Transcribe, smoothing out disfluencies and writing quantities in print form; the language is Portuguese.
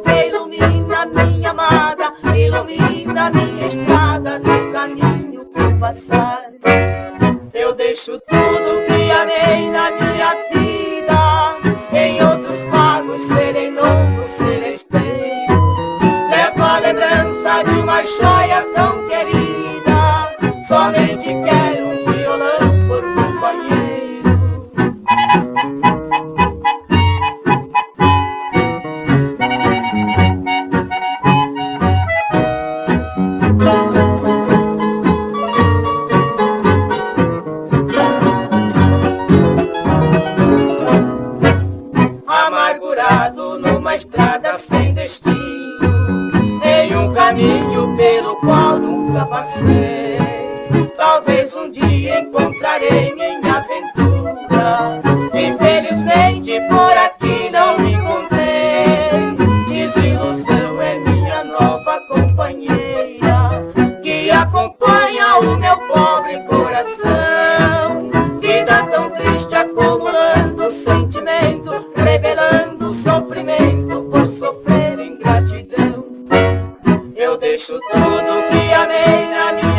que ilumina minha amada, ilumina minha estrada do caminho que passar. Eu deixo tudo que amei na minha vida, em outros pagos serei novo, serei esteio. Levo a lembrança de uma joia tão querida, somente quero um violão por companheiro. Amargurado numa estrada sem destino, em um caminho pelo qual nunca passei. Talvez um dia encontrarei minha aventura, infelizmente por aqui não me encontrei. Desilusão é minha nova companheira, que acompanha o meu pobre coração. Vida tão triste acumulando sentimento, revelando sofrimento por sofrer ingratidão. Eu deixo tudo que amei na minha